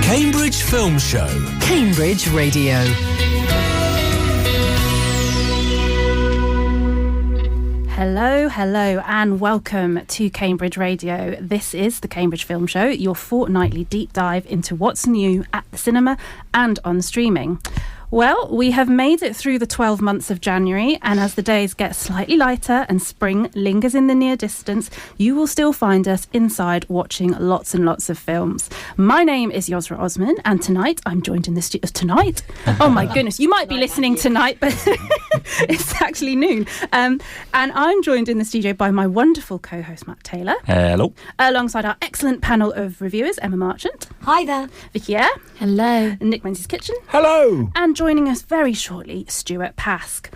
Cambridge Film Show. Cambridge Radio. Hello, and welcome to Cambridge Radio. This is the Cambridge Film Show, your fortnightly deep dive into what's new at the cinema and on streaming. Well, we have made it through the 12 months of January, and as the days get slightly lighter and spring lingers in the near distance, you will still find us inside watching lots and lots of films. My name is Yosra Osman, and tonight I'm joined in the studio. Tonight? Oh my goodness, you might be listening tonight, but it's actually noon. And I'm joined in the studio by my wonderful co-host, Matt Taylor. Hello. Alongside our excellent panel of reviewers, Emma Marchant. Hi there. Vicky Ayre. Hello. Nick Menzies-Kitchin. Hello. And joining us very shortly, Stewart Paske.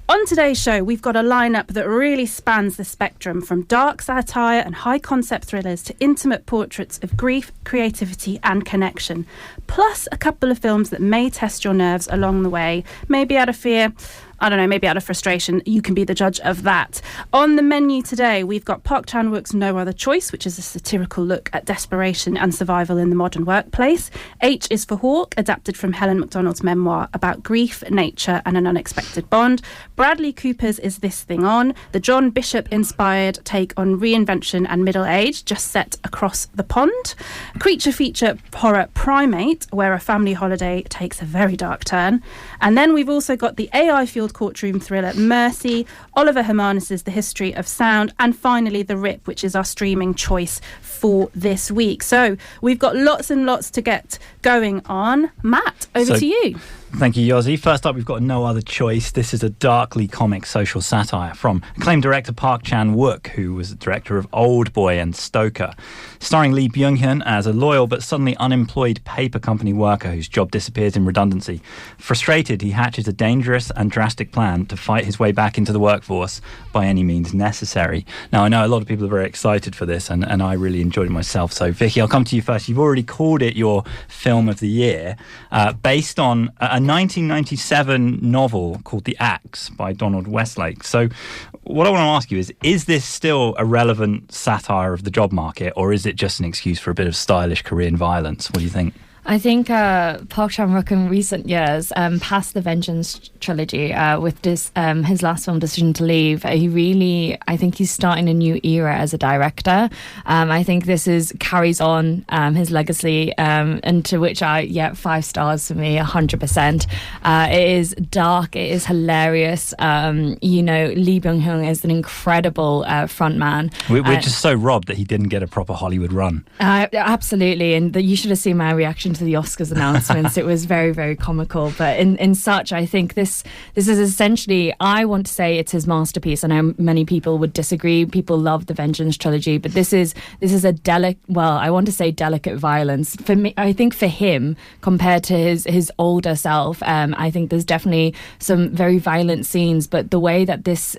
On today's show, we've got a lineup that really spans the spectrum from dark satire and high-concept thrillers to intimate portraits of grief, creativity and connection. Plus a couple of films that may test your nerves along the way, maybe out of fear, I don't know, maybe out of frustration. You can be the judge of that. On the menu today, we've got Park Chan-wook's No Other Choice, which is a satirical look at desperation and survival in the modern workplace. H is for Hawk, adapted from Helen Macdonald's memoir about grief, nature and an unexpected bond. Bradley Cooper's Is This Thing On, the John Bishop-inspired take on reinvention and middle age, just set across the pond. Creature feature horror Primate, where a family holiday takes a very dark turn. And then we've also got the AI-fueled courtroom thriller Mercy, Oliver Hermanus's The History of Sound, and finally The Rip, which is our streaming choice for this week. So we've got lots and lots to get going on. Matt, over to you. Thank you, Yossi. First up, we've got No Other Choice. This is a darkly comic social satire from acclaimed director Park Chan-wook, who was the director of Old Boy and Stoker. Starring Lee Byung-hun as a loyal but suddenly unemployed paper company worker whose job disappears in redundancy. Frustrated, he hatches a dangerous and drastic plan to fight his way back into the workforce by any means necessary. Now, I know a lot of people are very excited for this, and I really enjoyed it myself. So, Vicky, I'll come to you first. You've already called it your film of the year, based on a 1997 novel called The Axe by Donald Westlake. So what I want to ask you is this still a relevant satire of the job market, or is it just an excuse for a bit of stylish Korean violence? What do you think? I think Park Chan-wook in recent years, past the Vengeance trilogy, with this his last film, Decision to Leave, I think he's starting a new era as a director. I think this carries on his legacy, and to which 5 stars for me, 100%. It is dark, it is hilarious. Lee Byung-hun is an incredible frontman. We're just so robbed that he didn't get a proper Hollywood run. Absolutely, and you should have seen my reaction to the Oscars announcements. It was very, very comical. But in such, I think this is essentially, I want to say it's his masterpiece. I know many people would disagree. People love the Vengeance trilogy, but this is a delicate violence. For me, I think for him, compared to his older self, I think there's definitely some very violent scenes, but the way that this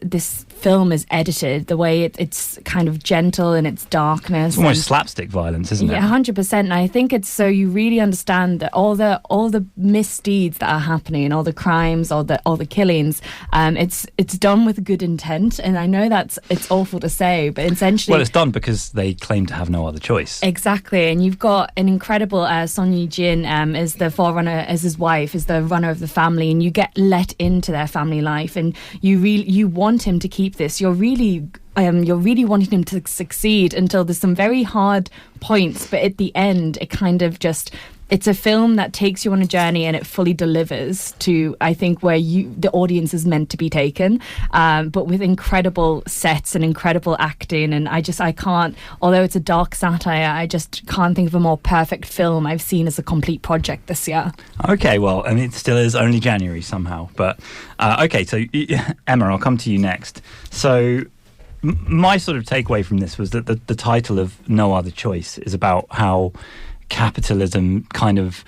film is edited, the way it's kind of gentle in its darkness. It's almost slapstick violence, isn't it? Yeah, 100%. And I think it's so you really understand that all the misdeeds that are happening, all the crimes, all the killings, it's done with good intent. And I know it's awful to say, but essentially, well, it's done because they claim to have no other choice. Exactly. And you've got an incredible Son Ye-jin as the forerunner, as his wife, as the runner of the family, and you get let into their family life, and you want him to keep this. You're really wanting him to succeed until there's some very hard points, but at the end it kind of just, it's a film that takes you on a journey and it fully delivers to, I think, where the audience is meant to be taken, but with incredible sets and incredible acting. And I can't, although it's a dark satire, I just can't think of a more perfect film I've seen as a complete project this year. Okay, well, and it still is only January somehow, but okay, so Emma, I'll come to you next. So my sort of takeaway from this was that the title of No Other Choice is about how capitalism kind of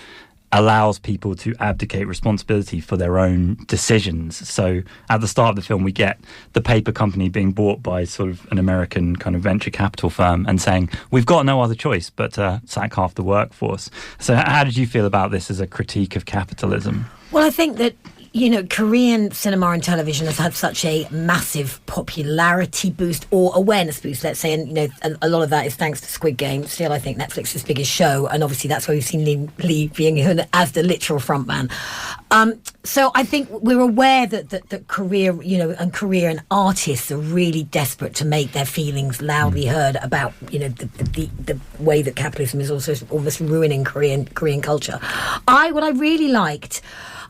allows people to abdicate responsibility for their own decisions. So at the start of the film, we get the paper company being bought by sort of an American kind of venture capital firm and saying, we've got no other choice but to sack half the workforce. So how did you feel about this as a critique of capitalism? Well, I think that Korean cinema and television has had such a massive popularity boost or awareness boost, let's say, and a lot of that is thanks to Squid Game. Still, I think Netflix's biggest show, and obviously that's where we've seen Lee Byung-hun as the literal frontman. So I think we're aware that Korea, and Korean artists are really desperate to make their feelings loudly heard about, the way that capitalism is also almost ruining Korean culture. What I really liked,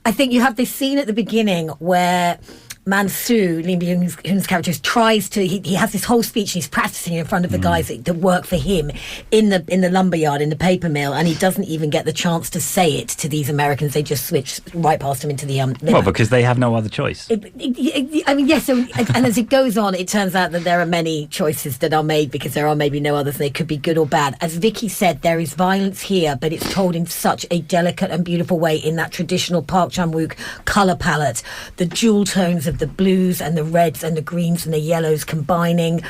I think you have this scene at the beginning where Man-soo, Lee Byung-hun's character, tries to. He has this whole speech. And he's practicing in front of the guys that work for him in the lumberyard, in the paper mill, and he doesn't even get the chance to say it to these Americans. They just switch right past him into the limo. Well, because they have no other choice. Yes. So, and as it goes on, it turns out that there are many choices that are made because there are maybe no others. They could be good or bad. As Vicky said, there is violence here, but it's told in such a delicate and beautiful way in that traditional Park Chan-wook colour palette, the jewel tones of the blues and the reds and the greens and the yellows combining,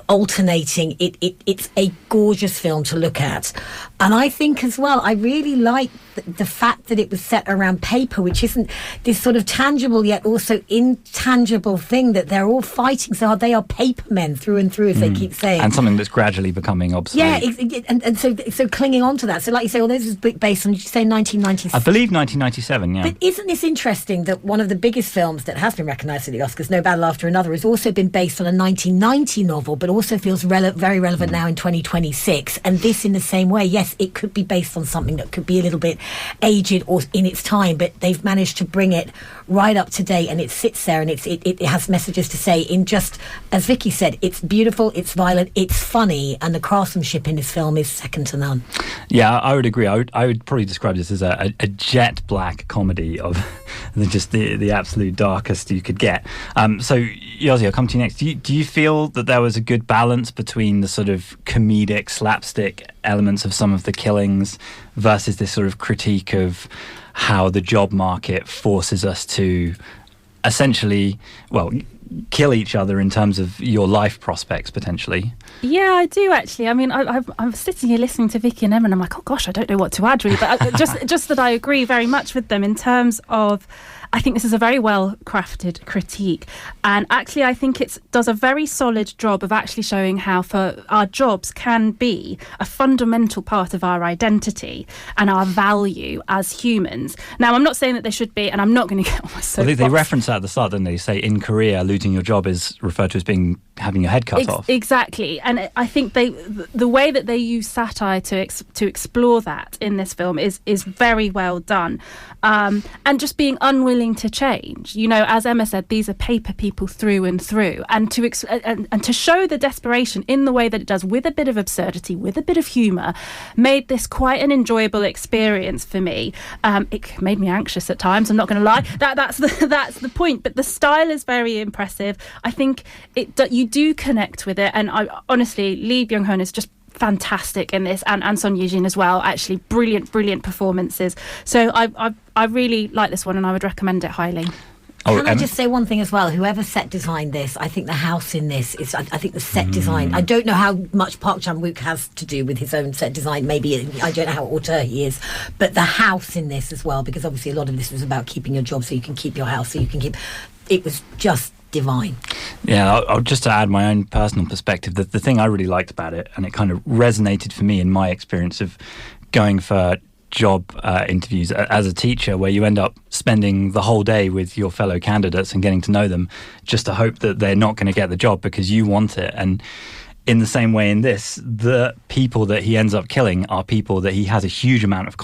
alternating. It's a gorgeous film to look at. And I think as well, I really like the fact that it was set around paper, which isn't this sort of tangible yet also intangible thing that they're all fighting. So they are paper men through and through, as they keep saying. And something that's gradually becoming obsolete. Yeah, and so clinging on to that. So like you say, this is based on, did you say 1997? I believe 1997, yeah. But isn't this interesting that one of the biggest films that has been recognised at the Oscars, No Battle After Another, has also been based on a 1990 novel, but also feels very relevant now in 2026. And this in the same way, yes, it could be based on something that could be a little bit aged or in its time, but they've managed to bring it right up to date, and it sits there and it has messages to say in just, as Vicky said, it's beautiful, it's violent, it's funny, and the craftsmanship in this film is second to none. Yeah, I would agree. I would probably describe this as a jet black comedy of just the absolute darkest you could get. So, Yossi, I'll come to you next. Do you feel that there was a good balance between the sort of comedic, slapstick elements of some of the killings versus this sort of critique of how the job market forces us to essentially, kill each other in terms of your life prospects, potentially? Yeah, I do actually. I mean, I'm sitting here listening to Vicky and Emma, and I'm like, oh gosh, I don't know what to add really, but just that I agree very much with them in terms of, I think this is a very well crafted critique, and actually I think it does a very solid job of actually showing how for our jobs can be a fundamental part of our identity and our value as humans. Now, I'm not saying that they should be, and I'm not going to get on my soapbox. They reference that at the start, don't they? Say in Korea, losing your job is referred to as having your head cut off. Exactly, and I think the way that they use satire to explore that in this film is very well done, and just being unwilling to change. As Emma said, these are paper people through and through, and to show the desperation in the way that it does, with a bit of absurdity, with a bit of humour, made this quite an enjoyable experience for me. It made me anxious at times, I'm not going to lie. That's the point, but the style is very impressive. I think you do connect with it, and honestly, Lee Byung-hun is just fantastic in this, and Son Ye-jin as well. Actually, brilliant performances. So I really like this one, and I would recommend it highly. Can I just say one thing as well? Whoever set designed this, I think the house in this is, I think the set design, I don't know how much Park Chan-wook has to do with his own set design. Maybe, I don't know how auteur he is, but the house in this as well, because obviously a lot of this was about keeping your job so you can keep your house, so you can keep, it was just divine. Yeah, I'll just to add my own personal perspective, the thing I really liked about it, and it kind of resonated for me in my experience of going for job interviews as a teacher, where you end up spending the whole day with your fellow candidates and getting to know them just to hope that they're not going to get the job because you want it. And in the same way in this, the people that he ends up killing are people that he has a huge amount of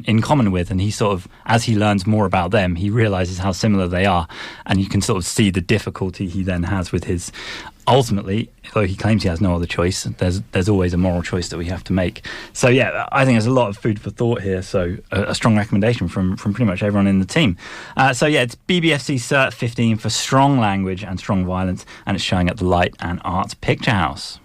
in common with, and he sort of, as he learns more about them, he realizes how similar they are, and you can sort of see the difficulty he then has with his, ultimately, though he claims he has no other choice, there's always a moral choice that we have to make. So yeah, I think there's a lot of food for thought here, so a strong recommendation from pretty much everyone in the team. So yeah, it's BBFC Cert 15 for strong language and strong violence, and it's showing at the Light and Arts Picture House.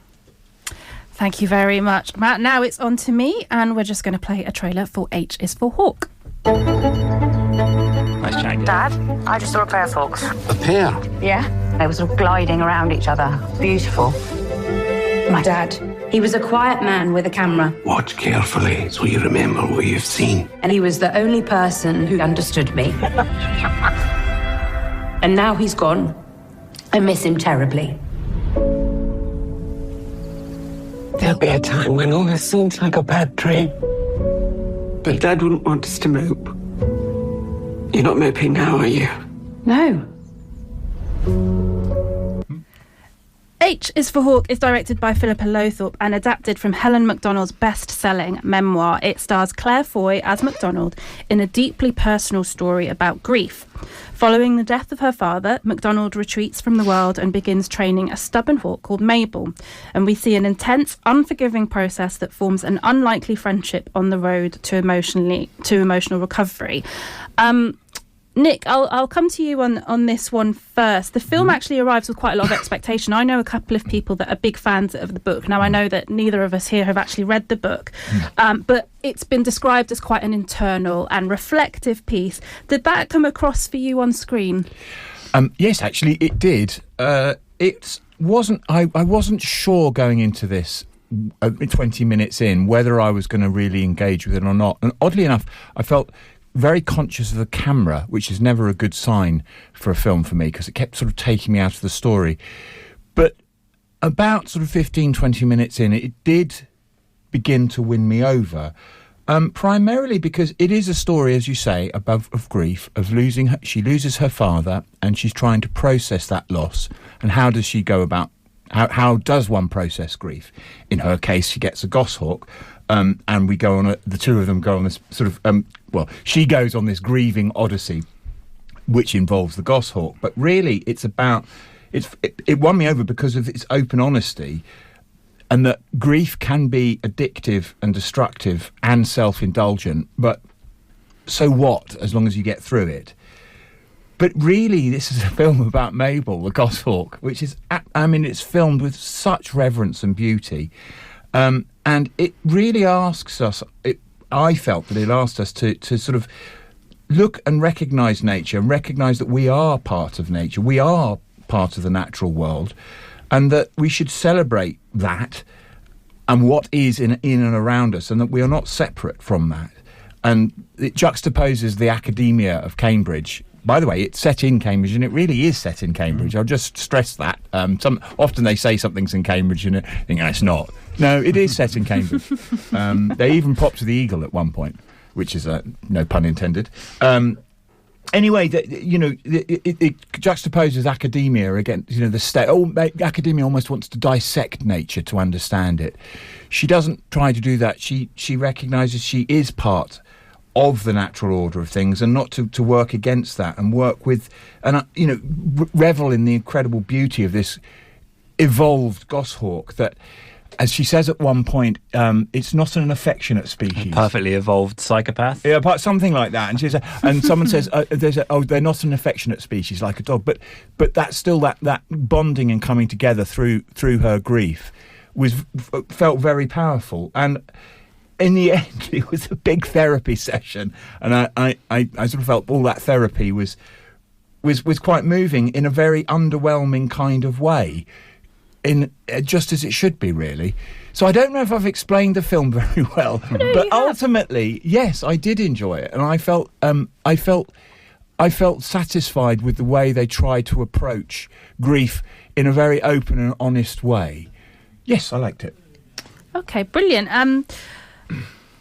Thank you very much, Matt. Now it's on to me, and we're just going to play a trailer for H is for Hawk. Nice chat, Dad, I just saw a pair of hawks. A pair? Yeah, they were sort of gliding around each other. Beautiful. My dad, he was a quiet man with a camera. Watch carefully so you remember what you've seen. And he was the only person who understood me. And now he's gone. I miss him terribly. There'll be a time when all this seems like a bad dream. But Dad wouldn't want us to mope. You're not moping now, are you? No. H is for Hawk is directed by Philippa Lowthorpe and adapted from Helen Macdonald's best-selling memoir. It stars Claire Foy as MacDonald in a deeply personal story about grief. Following the death of her father, MacDonald retreats from the world and begins training a stubborn hawk called Mabel. And we see an intense, unforgiving process that forms an unlikely friendship on the road to emotional recovery. Nick, I'll come to you on this one first. The film actually arrives with quite a lot of expectation. I know a couple of people that are big fans of the book. Now, I know that neither of us here have actually read the book, but it's been described as quite an internal and reflective piece. Did that come across for you on screen? Yes, actually, it did. It wasn't. I wasn't sure going into this 20 minutes in whether I was going to really engage with it or not. And oddly enough, I felt very conscious of the camera, which is never a good sign for a film for me because it kept sort of taking me out of the story. But about sort of 15, 20 minutes in, it did begin to win me over, primarily because it is a story, as you say, of grief, of losing her. She loses her father and she's trying to process that loss. And how does she go about, how does one process grief? In her case, she gets a goshawk. And we go on the two of them go on this sort of, she goes on this grieving odyssey, which involves the goshawk. But really, it's about, it won me over because of its open honesty, and that grief can be addictive and destructive and self-indulgent. But so what, as long as you get through it? But really, this is a film about Mabel, the goshawk, which is, it's filmed with such reverence and beauty. And it really asks us, I felt that it asked us to sort of look and recognise nature and recognise that we are part of nature, we are part of the natural world, and that we should celebrate that and what is in and around us, and that we are not separate from that. And it juxtaposes the academia of Cambridge. By the way, it's set in Cambridge, and it really is set in Cambridge. I'll just stress that. Often they say something's in Cambridge, and I think, it's not. No, it is set in Cambridge. They even popped to the Eagle at one point, which is no pun intended. Anyway, it juxtaposes academia against, the state. Academia almost wants to dissect nature to understand it. She doesn't try to do that. She recognises she is part of the natural order of things, and not to work against that, and work with, and revel in the incredible beauty of this evolved goshawk that, as she says at one point, it's not an affectionate species. Perfectly evolved psychopath. Yeah, but something like that. And someone says, they're not an affectionate species like a dog, but that's still that bonding and coming together through her grief felt very powerful. And in the end, it was a big therapy session, and I sort of felt all that therapy was quite moving in a very underwhelming kind of way, in just as it should be, really. So I don't know if I've explained the film very well, but ultimately, yes, I did enjoy it, and I felt satisfied with the way they tried to approach grief in a very open and honest way. Yes, I liked it. Okay, brilliant.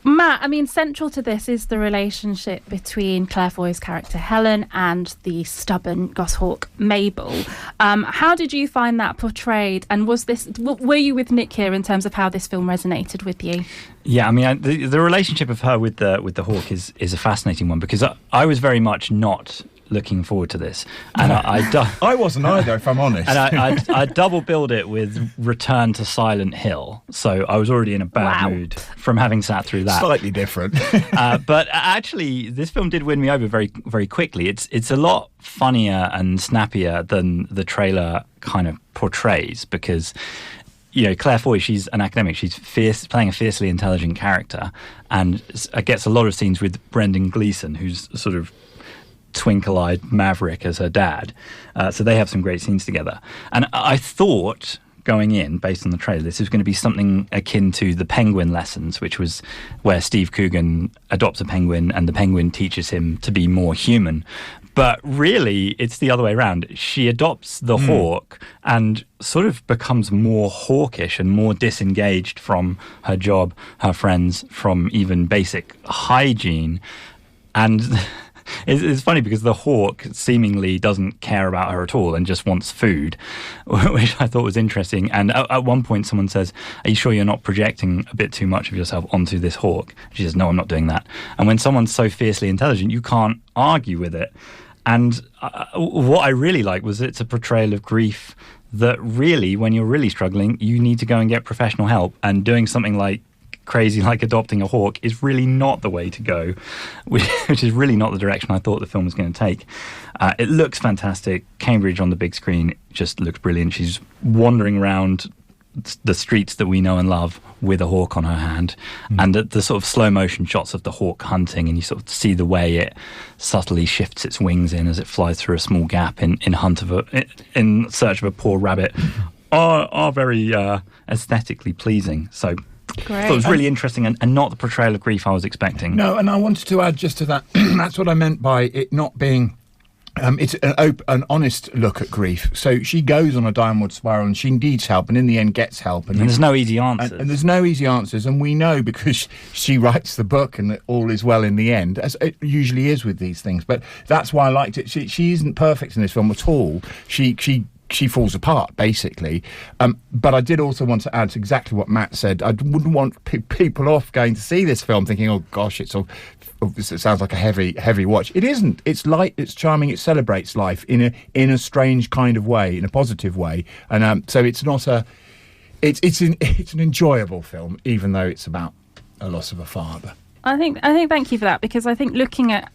Matt, central to this is the relationship between Claire Foy's character Helen and the stubborn goshawk Mabel. How did you find that portrayed? And were you with Nick here in terms of how this film resonated with you? Yeah, the relationship of her with the hawk is a fascinating one, because I was very much not looking forward to this, and I wasn't either, if I'm honest. And I double billed it with Return to Silent Hill, so I was already in a bad mood from having sat through that. Slightly different. But actually, this film did win me over very, very quickly. It's a lot funnier and snappier than the trailer kind of portrays, because Claire Foy, she's an academic. She's playing a fiercely intelligent character, and gets a lot of scenes with Brendan Gleeson, who's sort of twinkle-eyed maverick as her dad. So they have some great scenes together. And I thought, going in, based on the trailer, this was going to be something akin to the Penguin Lessons, which was where Steve Coogan adopts a penguin and the penguin teaches him to be more human. But really, it's the other way around. She adopts the hawk and sort of becomes more hawkish and more disengaged from her job, her friends, from even basic hygiene. And it's funny because the hawk seemingly doesn't care about her at all and just wants food, which I thought was interesting. And at one point someone says, "Are you sure you're not projecting a bit too much of yourself onto this hawk?" She says, "No, I'm not doing that." And when someone's so fiercely intelligent, you can't argue with it. And what I really like was it's a portrayal of grief that really, when you're really struggling, you need to go and get professional help. And doing something like crazy like adopting a hawk is really not the way to go, which is really not the direction I thought the film was going to take. It looks fantastic. Cambridge on the big screen just looks brilliant. She's wandering around the streets that we know and love with a hawk on her hand, and the sort of slow motion shots of the hawk hunting, and you sort of see the way it subtly shifts its wings in as it flies through a small gap in search of a poor rabbit are very aesthetically pleasing. So Great. I thought it was really interesting and not the portrayal of grief I was expecting. No, and I wanted to add just to that, that's what I meant by it not being... it's an honest look at grief. So she goes on a downward spiral and she needs help, and in the end gets help. And there's no easy answers. And there's no easy answers, and we know because she writes the book and that all is well in the end, as it usually is with these things. But that's why I liked it. She isn't perfect in this film at all. She falls apart, basically. But I did also want to add to exactly what Matt said. I wouldn't want people off going to see this film thinking, oh, gosh, it sounds like a heavy watch. It isn't. It's light, it's charming, it celebrates life in a strange kind of way, in a positive way. And so it's not it's an enjoyable film, even though it's about a loss of a father. I think thank you for that, because I think looking at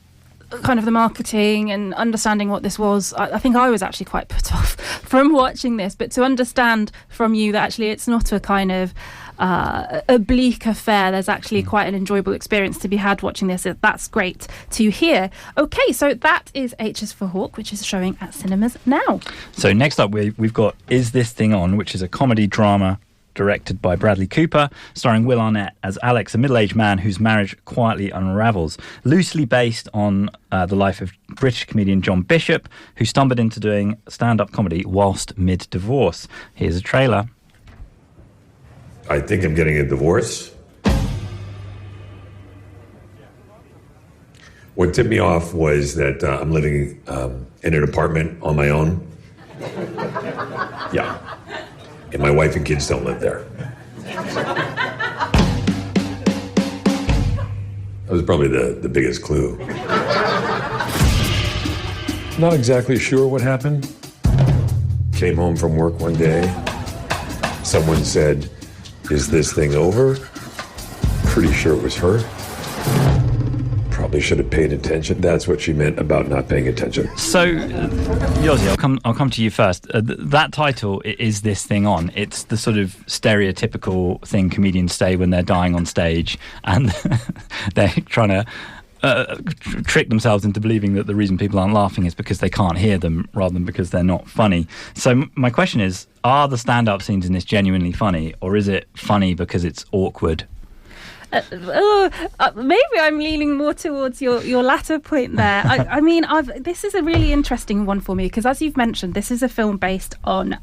kind of the marketing and understanding what this was, I think I was actually quite put off from watching this, but to understand from you that actually it's not a kind of a bleak affair, there's actually quite an enjoyable experience to be had watching this. That's great to hear. Okay, so that is H is for Hawk, which is showing at cinemas now. So next up we've got Is This Thing On, which is a comedy drama directed by Bradley Cooper, starring Will Arnett as Alex, a middle-aged man whose marriage quietly unravels. Loosely based on the life of British comedian John Bishop, who stumbled into doing stand-up comedy whilst mid-divorce. Here's a trailer. I think I'm getting a divorce. What tipped me off was that I'm living in an apartment on my own. Yeah. And my wife and kids don't live there. That was probably the biggest clue. Not exactly sure what happened. Came home from work one day. Someone said, "Is this thing over?" Pretty sure it was her. Probably should have paid attention. That's what she meant about not paying attention. So, Yossi, I'll come to you first. That title, Is This Thing On? It's the sort of stereotypical thing comedians say when they're dying on stage, and they're trying to trick themselves into believing that the reason people aren't laughing is because they can't hear them rather than because they're not funny. So my question is, are the stand-up scenes in this genuinely funny, or is it funny because it's awkward? Maybe I'm leaning more towards your latter point there. I mean, this is a really interesting one for me because, as you've mentioned, this is a film based on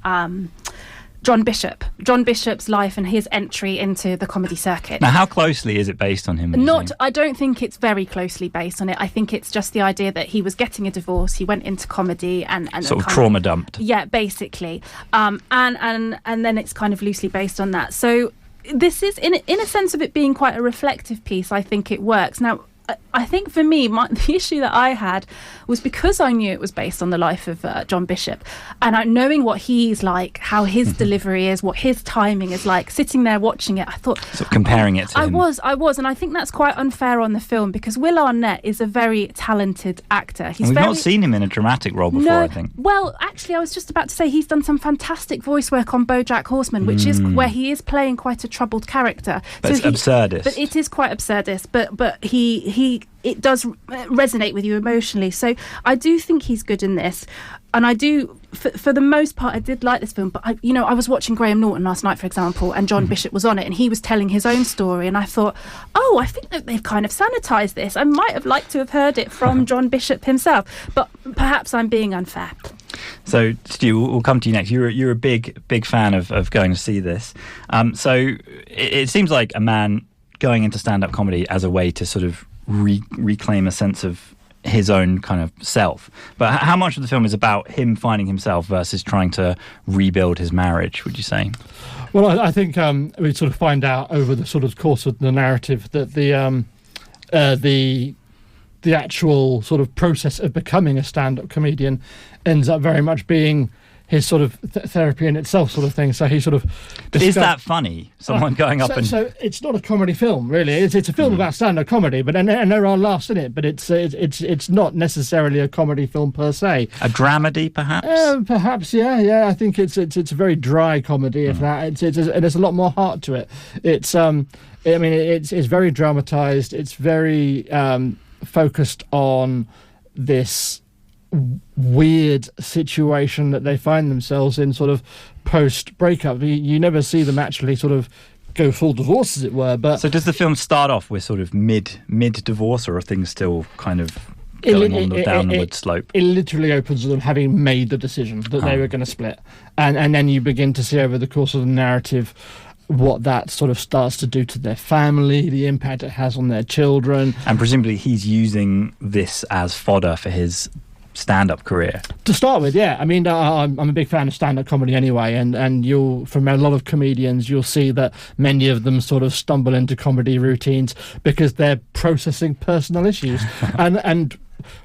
John Bishop's life and his entry into the comedy circuit. Now, how closely is it based on him? I don't think it's very closely based on it. I think it's just the idea that he was getting a divorce, he went into comedy and sort of trauma dumped. Yeah, basically. And then it's kind of loosely based on that. So this is, in a sense of it being quite a reflective piece, I think it works. Now, I think for me, the issue that I had was because I knew it was based on the life of John Bishop, and knowing what he's like, how his delivery is, what his timing is like, sitting there watching it, I thought... Sort of comparing it to him. I was, and I think that's quite unfair on the film because Will Arnett is a very talented actor. We've not seen him in a dramatic role before, I think. Well, actually, I was just about to say he's done some fantastic voice work on BoJack Horseman, which is where he is playing quite a troubled character. But it's absurdist. But it is quite absurdist, but it does resonate with you emotionally. So I do think he's good in this, and I do for the most part, I did like this film, but I was watching Graham Norton last night, for example, and John Bishop was on it, and he was telling his own story, and I thought, I think that they've kind of sanitised this. I might have liked to have heard it from John Bishop himself, but perhaps I'm being unfair. So, Stu, we'll come to you next. You're a big fan of going to see this. So it seems like a man going into stand-up comedy as a way to sort of reclaim a sense of his own kind of self. But how much of the film is about him finding himself versus trying to rebuild his marriage, would you say? Well, I think we sort of find out over the sort of course of the narrative that the actual sort of process of becoming a stand-up comedian ends up very much being his sort of therapy in itself, sort of thing. So he sort of... Is that funny? Someone going up and... So it's not a comedy film, really. It's a film about stand-up comedy, but and there are laughs in it, but it's not necessarily a comedy film per se. A dramedy, perhaps? Perhaps, yeah. I think it's a very dry comedy, if that. And there's a lot more heart to it. It's very dramatised. It's very focused on this weird situation that they find themselves in sort of post-breakup. You never see them actually sort of go full divorce, as it were. But so does the film start off with sort of mid-divorce, or are things still kind of going on the downward slope? It literally opens with them having made the decision that they were going to split. And then you begin to see over the course of the narrative what that sort of starts to do to their family, the impact it has on their children. And presumably he's using this as fodder for his stand-up career. To start with, yeah. I mean, I'm a big fan of stand-up comedy anyway, and you'll, from a lot of comedians, you'll see that many of them sort of stumble into comedy routines because they're processing personal issues. and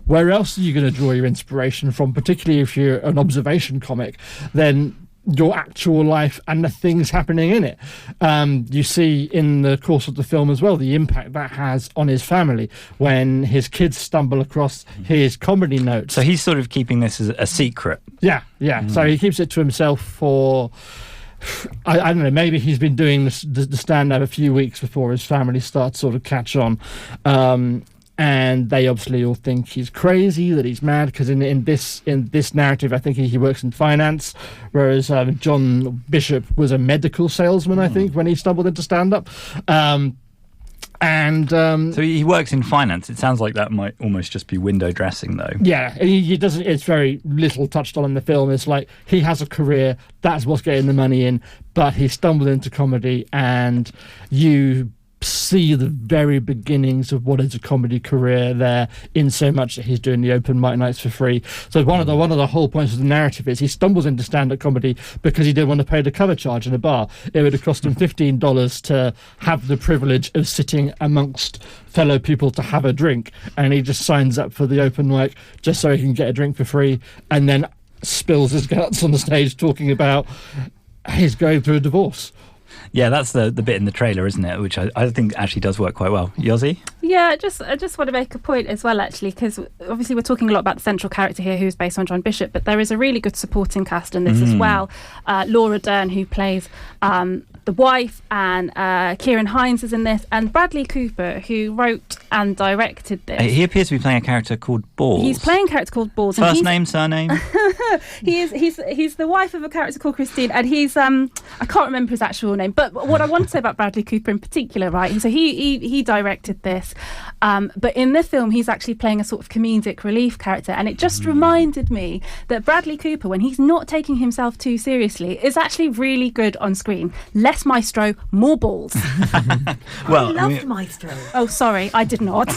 where else are you going to draw your inspiration from, particularly if you're an observation comic, then your actual life and the things happening in it. You see in the course of the film as well the impact that has on his family when his kids stumble across his comedy notes. So he's sort of keeping this as a secret. Yeah. So he keeps it to himself for... I don't know, maybe he's been doing the stand-up a few weeks before his family starts sort of catch on. And they obviously all think he's crazy, that he's mad, because in this narrative, I think he works in finance, whereas John Bishop was a medical salesman, I think, when he stumbled into stand-up. So he works in finance. It sounds like that might almost just be window dressing, though. Yeah, he doesn't. It's very little touched on in the film. It's like he has a career, that's what's getting the money in, but he stumbled into comedy, and you see the very beginnings of what is a comedy career there, in so much that he's doing the open mic nights for free. So one of the whole points of the narrative is he stumbles into stand-up comedy because he didn't want to pay the cover charge in a bar. It would have cost him $15 to have the privilege of sitting amongst fellow people to have a drink, and he just signs up for the open mic just so he can get a drink for free, and then spills his guts on the stage talking about he's going through a divorce. Yeah, that's the bit in the trailer, isn't it? Which I think actually does work quite well. Yossi? Yeah, I just want to make a point as well, actually, because obviously we're talking a lot about the central character here, who's based on John Bishop, but there is a really good supporting cast in this as well. Laura Dern, who plays the wife, and Kieran Hines is in this, and Bradley Cooper, who wrote and directed this. He appears to be playing a character called Balls. He's playing a character called Balls. First name, surname? He's the wife of a character called Christine, and he's I can't remember his actual name, but what I want to say about Bradley Cooper in particular, right? So he directed this, but in the film he's actually playing a sort of comedic relief character, and it just reminded me that Bradley Cooper, when he's not taking himself too seriously, is actually really good on screen. Less Maestro, more Balls. Well, I loved Maestro. Oh, sorry, I did not.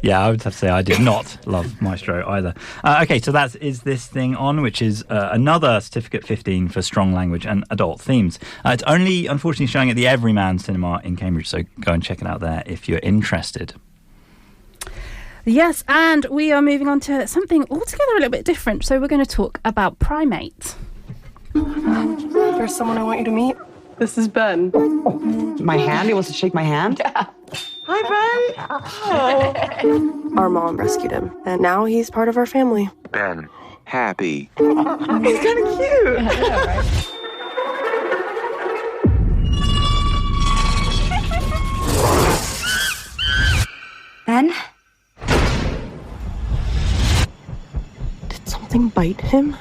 Yeah, I would have to say I did not love Maestro either. Okay, so that is this thing on, which is another Certificate 15 for strong language and adult themes. It's only, unfortunately, showing at the Everyman Cinema in Cambridge, so go and check it out there if you're interested. Yes, and we are moving on to something altogether a little bit different. So we're going to talk about Primate. There's someone I want you to meet. This is Ben. My hand? He wants to shake my hand? Yeah. Hi, Ben. Oh. Our mom rescued him, and now he's part of our family. Ben, happy. He's kind of cute. Yeah, right? Ben? Did something bite him?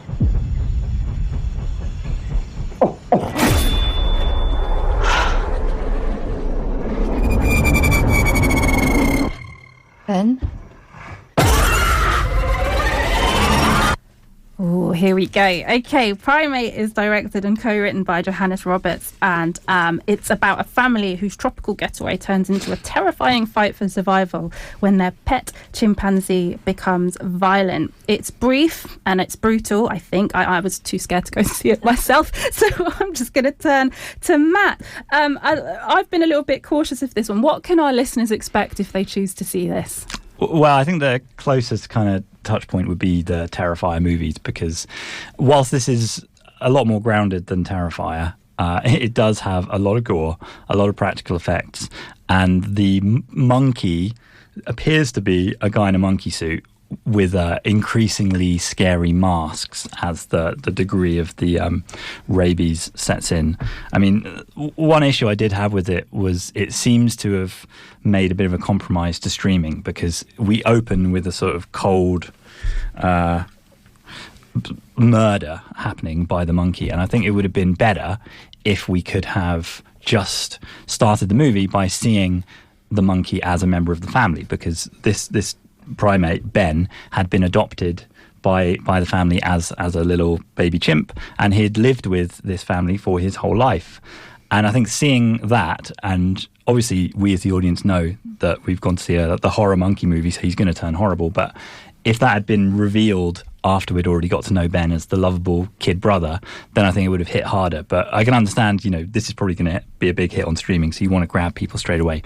Ben? Oh, here we go. Okay, Primate is directed and co-written by Johannes Roberts, and it's about a family whose tropical getaway turns into a terrifying fight for survival when their pet chimpanzee becomes violent. It's brief and it's brutal, I think. I was too scared to go see it myself, so I'm just going to turn to Matt. I've been a little bit cautious of this one. What can our listeners expect if they choose to see this? Well, I think the closest kind of touch point would be the Terrifier movies, because whilst this is a lot more grounded than Terrifier, it does have a lot of gore, a lot of practical effects, and the monkey appears to be a guy in a monkey suit with increasingly scary masks as the degree of the rabies sets in. I mean, one issue I did have with it was it seems to have made a bit of a compromise to streaming, because we open with a sort of cold murder happening by the monkey, and I think it would have been better if we could have just started the movie by seeing the monkey as a member of the family, because this primate, Ben, had been adopted by the family as a little baby chimp, and he'd lived with this family for his whole life. And I think seeing that, and obviously we as the audience know that we've gone to see the horror monkey movie, so he's going to turn horrible, but if that had been revealed after we'd already got to know Ben as the lovable kid brother, then I think it would have hit harder. But I can understand, this is probably going to be a big hit on streaming, so you want to grab people straight away.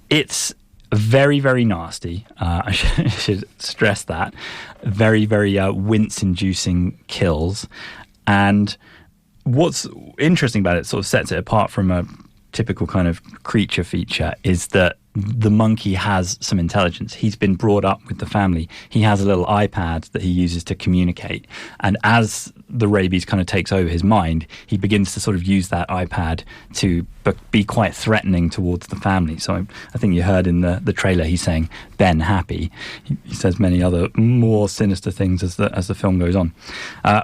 It's very, very nasty. I should stress that. Very, very wince-inducing kills. And what's interesting about it, sort of sets it apart from a typical kind of creature feature, is that the monkey has some intelligence. He's been brought up with the family. He has a little iPad that he uses to communicate. And as the rabies kind of takes over his mind, he begins to sort of use that iPad to be quite threatening towards the family. So I think you heard in the trailer he's saying, Ben happy. He says many other more sinister things as the film goes on.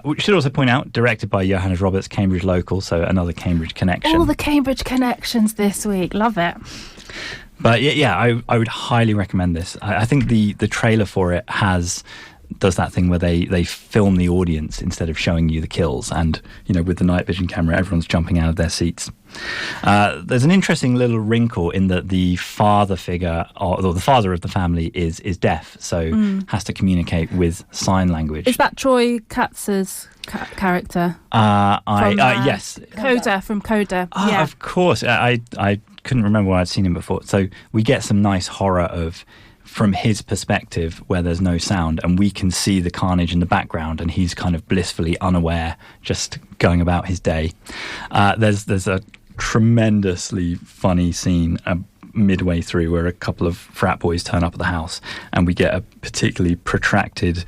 We should also point out, directed by Johannes Roberts, Cambridge local, so another Cambridge connection. All the Cambridge connections this week. Love it. But yeah, I would highly recommend this. I think the trailer for it does that thing where they film the audience instead of showing you the kills, and with the night vision camera, everyone's jumping out of their seats. There's an interesting little wrinkle in that the father figure, or the father of the family, is deaf, so has to communicate with sign language. Is that Troy Katz's character? Yes, Coda from Coda. Yeah, of course. I couldn't remember where I'd seen him before. So we get some nice horror from his perspective, where there's no sound, and we can see the carnage in the background, and he's kind of blissfully unaware, just going about his day. There's a tremendously funny scene midway through where a couple of frat boys turn up at the house, and we get a particularly protracted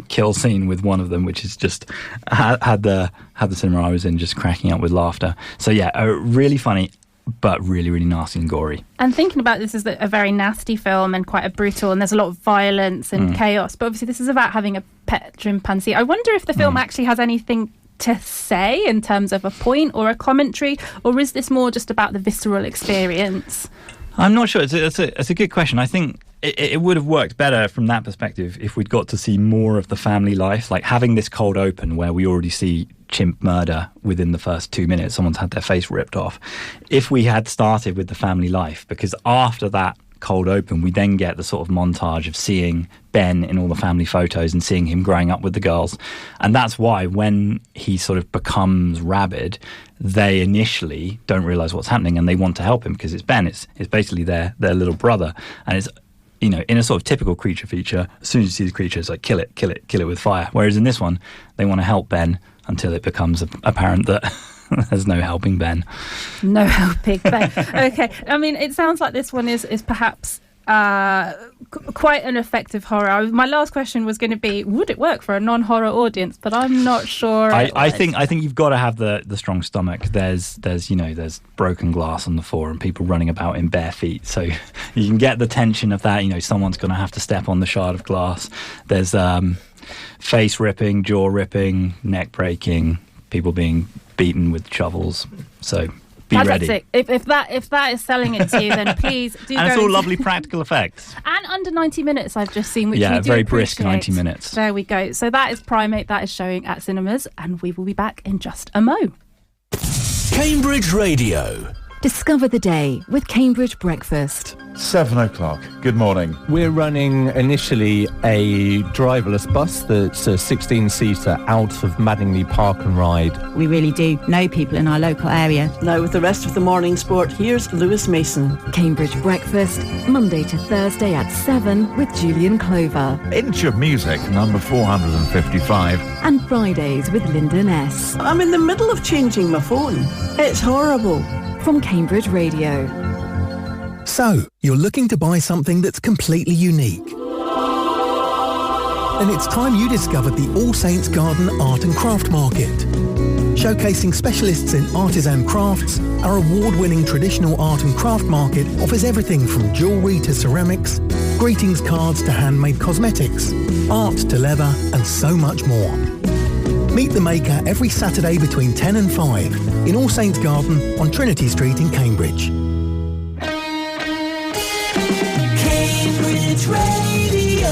kill scene with one of them, which is just had the cinema I was in just cracking up with laughter. So yeah, really funny, but really, really nasty and gory. And thinking about this as a very nasty film and quite a brutal, and there's a lot of violence and chaos, but obviously this is about having a pet chimpanzee. I wonder if the film actually has anything to say in terms of a point or a commentary, or is this more just about the visceral experience? I'm not sure. It's a good question. I think it would have worked better from that perspective if we'd got to see more of the family life, like having this cold open where we already see chimp murder within the first 2 minutes. Someone's had their face ripped off. If we had started with the family life, because after that cold open, we then get the sort of montage of seeing Ben in all the family photos and seeing him growing up with the girls. And that's why when he sort of becomes rabid, they initially don't realise what's happening and they want to help him, because it's Ben. It's basically their little brother. And it's, in a sort of typical creature feature, as soon as you see the creature, it's like, kill it with fire. Whereas in this one, they want to help Ben until it becomes apparent that there's no helping Ben. No helping Ben. Okay. I mean, it sounds like this one is perhaps quite an effective horror. My last question was going to be, would it work for a non-horror audience? But I'm not sure. I think you've got to have the strong stomach. There's broken glass on the floor and people running about in bare feet, so you can get the tension of that. Someone's going to have to step on the shard of glass. There's face ripping, jaw ripping, neck breaking, people being beaten with shovels. So Be ready. Fantastic. If that is selling it to you, then please do. And go it's all and- lovely practical effects. And under 90 minutes, I've just seen, which Yeah, we do very brisk appreciate. 90 minutes. There we go. So that is Primate. That is showing at cinemas, and we will be back in just a mo. Cambridge Radio. Discover the day with Cambridge Breakfast. 7 o'clock. Good morning. We're running initially a driverless bus that's a 16-seater out of Madingley Park and Ride. We really do know people in our local area. Now with the rest of the morning sport, here's Lewis Mason. Cambridge Breakfast, Monday to Thursday at 7 with Julian Clover. Inch of Music, number 455. And Fridays with Lyndon S. I'm in the middle of changing my phone. It's horrible. From Cambridge Radio. So, you're looking to buy something that's completely unique. Then it's time you discovered the All Saints Garden Art and Craft Market. Showcasing specialists in artisan crafts, our award-winning traditional art and craft market offers everything from jewellery to ceramics, greetings cards to handmade cosmetics, art to leather, and so much more. Meet the maker every Saturday between 10 and 5 in All Saints Garden on Trinity Street in Cambridge. Cambridge Radio.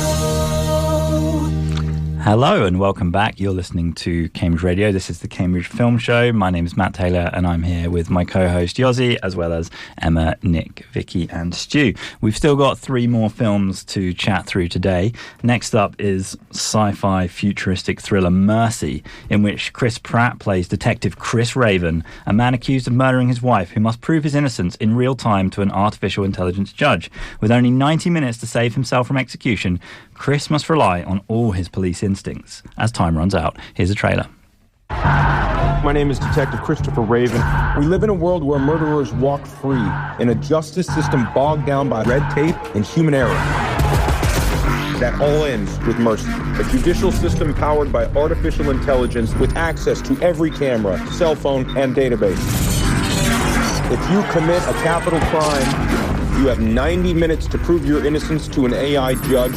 Hello and welcome back. You're listening to Cambridge Radio. This is the Cambridge Film Show. My name is Matt Taylor and I'm here with my co-host Yossi, as well as Emma, Nick, Vicky and Stu. We've still got 3 more films to chat through today. Next up is sci-fi futuristic thriller Mercy, in which Chris Pratt plays Detective Chris Raven, a man accused of murdering his wife who must prove his innocence in real time to an artificial intelligence judge. With only 90 minutes to save himself from execution, Chris must rely on all his police instincts. As time runs out, here's a trailer. My name is Detective Christopher Raven. We live in a world where murderers walk free, in a justice system bogged down by red tape and human error. That all ends with mercy. A judicial system powered by artificial intelligence with access to every camera, cell phone, and database. If you commit a capital crime, you have 90 minutes to prove your innocence to an AI judge,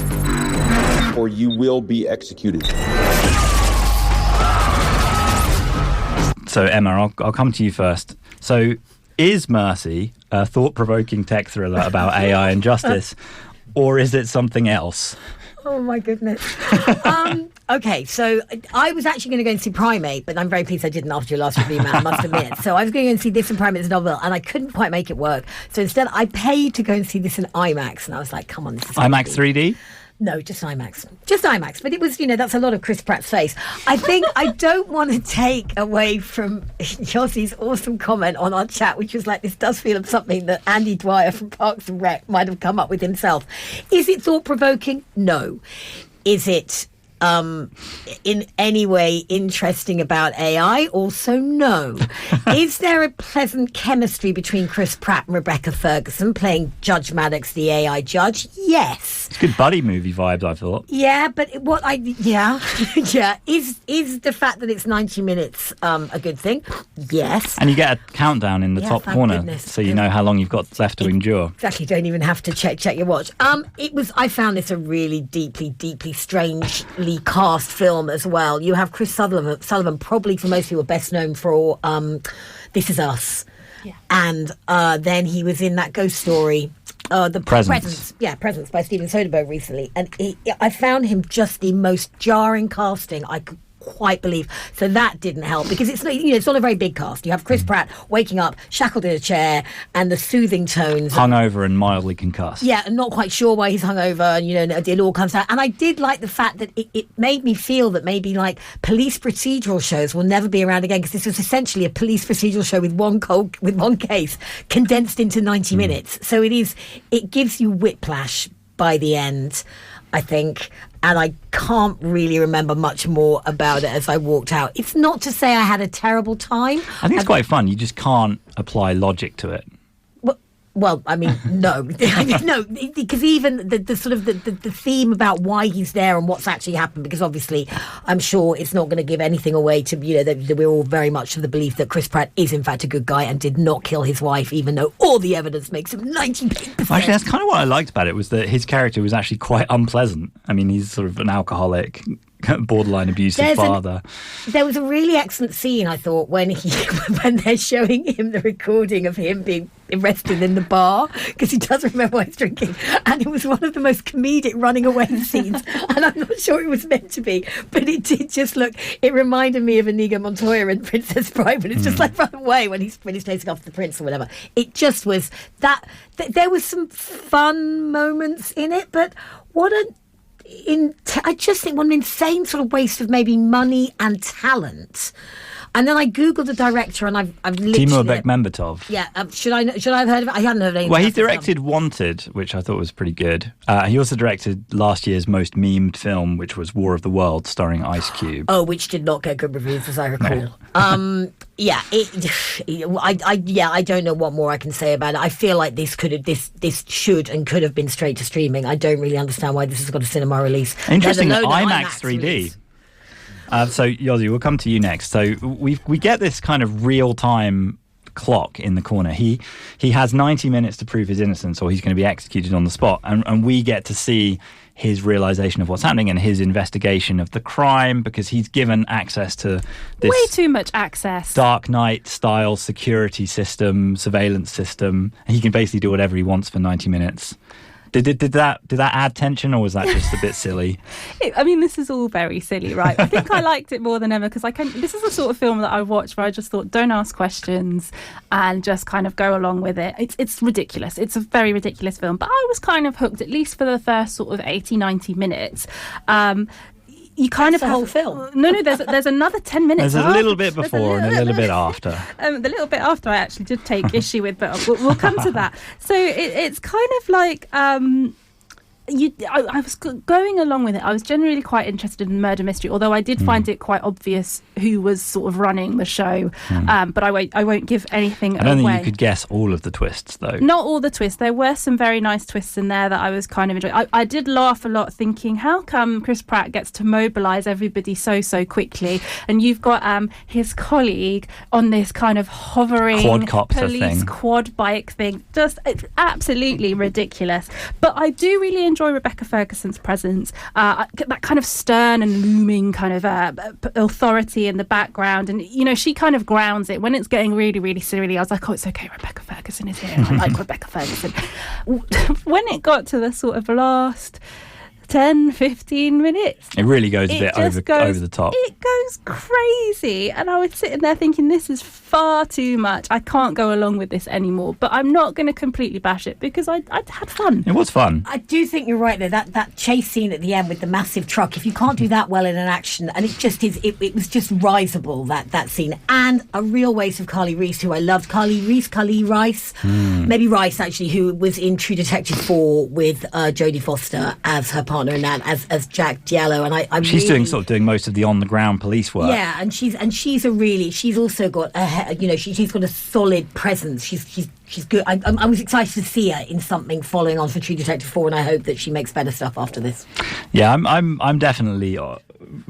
or you will be executed. So, Emma, I'll come to you first. So, is Mercy a thought-provoking tech thriller about AI and justice, or is it something else? Oh, my goodness. Okay, so I was actually going to go and see Primate, but I'm very pleased I didn't after your last review, Matt, I must admit. So I was going to go and see this in Primate as a novel, and I couldn't quite make it work. So instead, I paid to go and see this in IMAX, and I was like, come on. This is IMAX 3D? No, just IMAX. Just IMAX. But it was, that's a lot of Chris Pratt's face. I think I don't want to take away from Yossi's awesome comment on our chat, which was like, this does feel of something that Andy Dwyer from Parks and Rec might have come up with himself. Is it thought-provoking? No. Is it in any way interesting about AI? Also, no. Is there a pleasant chemistry between Chris Pratt and Rebecca Ferguson playing Judge Maddox, the AI judge? Yes. It's good buddy movie vibes, I thought. Yeah, but yeah. Is the fact that it's 90 minutes a good thing? Yes. And you get a countdown in the top corner, goodness. so you know how long you've got left to endure. Exactly. Don't even have to check your watch. I found this a really deeply strangely cast film as well. You have Chris Sullivan, probably for most people best known for This Is Us. Yeah. And then he was in that ghost story, The Presence. Yeah, Presence by Steven Soderbergh recently. And I found him just the most jarring casting I could quite believe. So that didn't help, because it's not a very big cast. You have Chris Pratt waking up, shackled in a chair, and the soothing tones. Hungover and mildly concussed. Yeah, and not quite sure why he's hungover, and it all comes out. And I did like the fact that it made me feel that maybe like police procedural shows will never be around again, because this was essentially a police procedural show with one case condensed into 90 minutes. So it gives you whiplash by the end, I think. And I can't really remember much more about it as I walked out. It's not to say I had a terrible time. I think it's quite fun. You just can't apply logic to it. Well, I mean, no. No, because even the sort of the theme about why he's there and what's actually happened, because obviously I'm sure it's not going to give anything away to, that we're all very much of the belief that Chris Pratt is in fact a good guy and did not kill his wife, even though all the evidence makes him 98%. Actually, that's kind of what I liked about it, was that his character was actually quite unpleasant. I mean, he's sort of an alcoholic borderline abusive father. There was a really excellent scene, I thought, when they're showing him the recording of him being arrested in the bar, because he doesn't remember what he's drinking, and it was one of the most comedic running away scenes, and I'm not sure it was meant to be, but it did just look, it reminded me of Inigo Montoya in Princess Bride, when it's just like run away when he's chasing after the prince or whatever. It just was that there was some fun moments in it, but I just think what an insane sort of waste of maybe money and talent. And then I googled the director, and I've literally... Timur Bekmambetov. Yeah, should I have heard of it? I hadn't heard of anything. Well, he directed Wanted, which I thought was pretty good. He also directed last year's most memed film, which was War of the Worlds, starring Ice Cube. Oh, which did not get good reviews, as I recall. No. I don't know what more I can say about it. I feel like this should and could have been straight to streaming. I don't really understand why this has got a cinema release. Interesting, IMAX 3D. Release. So, Yossi, we'll come to you next. So we get this kind of real-time clock in the corner. He has 90 minutes to prove his innocence, or he's going to be executed on the spot. And we get to see his realization of what's happening and his investigation of the crime, because he's given access to this... way too much access. Dark Knight-style security system, surveillance system. And he can basically do whatever he wants for 90 minutes. Did that add tension, or was that just a bit silly? I mean, this is all very silly, right? I think I liked it more than ever because this is the sort of film that I watch where I just thought, don't ask questions and just kind of go along with it. It's ridiculous. It's a very ridiculous film, but I was kind of hooked, at least for the first sort of 80, 90 minutes. You kind of the whole film. No, there's another 10 minutes. There's a little bit before and a little bit after. The little bit after I actually did take issue with, but we'll come to that. So it's kind of like I was going along with it. I was generally quite interested in murder mystery, although I did find it quite obvious who was sort of running the show. But I won't give anything away. I don't think you could guess all of the twists, though. Not all the twists. There were some very nice twists in there that I was kind of enjoying. I did laugh a lot, thinking, how come Chris Pratt gets to mobilise everybody so quickly, and you've got his colleague on this kind of hovering police quad bike thing. Just it's absolutely ridiculous. But I do really enjoy Rebecca Ferguson's presence, that kind of stern and looming kind of authority in the background, and she kind of grounds it when it's getting really, really silly. I was like, oh, it's okay, Rebecca Ferguson is here. I like Rebecca Ferguson. When it got to the sort of last 10-15 minutes, it really goes a bit over the top. It goes crazy, and I was sitting there thinking, this is far too much. I can't go along with this anymore. But I'm not going to completely bash it because I had fun. It was fun. I do think you're right there. That chase scene at the end with the massive truck, if you can't do that well in an action, and it just is, it was just risible, that scene. And a real waste of Carly Reese, who I loved. Carly Rice, maybe Rice actually, who was in True Detective 4 with Jodie Foster as her partner in that, as Jack Diallo. And she's doing most of the on the ground police work. Yeah, and she's also got she's got a solid presence. She's good. I was excited to see her in something following on from True Detective 4, and I hope that she makes better stuff after this. Yeah, I'm definitely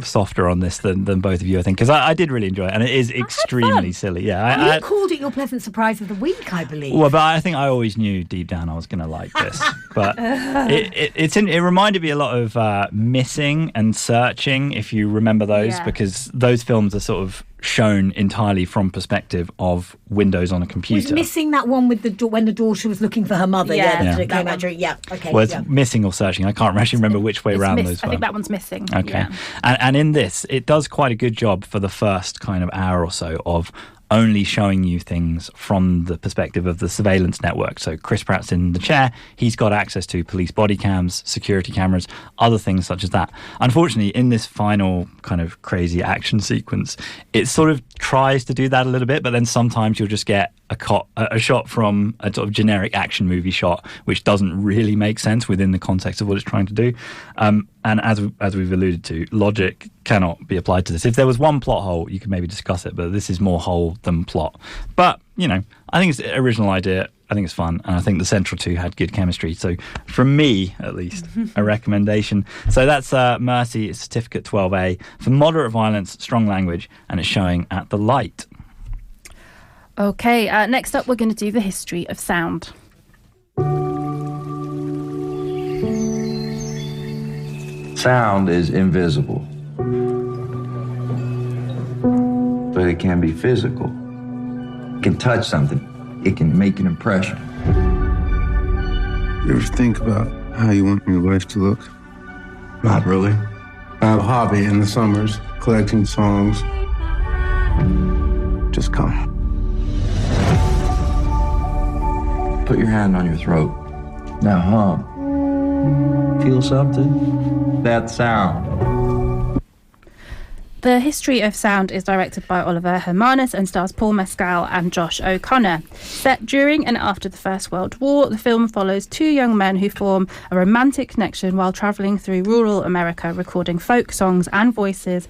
softer on this than both of you, I think, because I did really enjoy it, and it is extremely silly. Yeah, you called it your pleasant surprise of the week, I believe. Well, but I think I always knew deep down I was going to like this. But it reminded me a lot of Missing and Searching, if you remember those, because those films are sort of shown entirely from perspective of windows on a computer. Was Missing that one with when the daughter was looking for her mother? Yeah. It came out during, okay. Well, it's Missing or Searching. I can't actually remember which way around those were. I think that one's Missing. Okay. Yeah. And in this, it does quite a good job for the first kind of hour or so of only showing you things from the perspective of the surveillance network. So Chris Pratt's in the chair. He's got access to police body cams, security cameras, other things such as that. Unfortunately, in this final kind of crazy action sequence, it sort of tries to do that a little bit, but then sometimes you'll just get a shot from a sort of generic action movie shot, which doesn't really make sense within the context of what it's trying to do. And as we've alluded to, logic cannot be applied to this. If there was one plot hole, you could maybe discuss it, but this is more hole than plot. But, I think it's an original idea. I think it's fun, and I think the central two had good chemistry. So, from me, at least, a recommendation. So that's Mercy, Certificate 12A, for moderate violence, strong language, and it's showing at the Light. Okay, next up we're going to do the history of sound. Sound is invisible. but it can be physical. It can touch something. It can make an impression. You ever think about how you want your life to look? Not really. I have a hobby in the summers, collecting songs. Just come. Put your hand on your throat. Now hum. Feel something? That sound. The History of Sound is directed by Oliver Hermanus and stars Paul Mescal and Josh O'Connor. Set during and after the First World War, the film follows two young men who form a romantic connection while travelling through rural America, recording folk songs and voices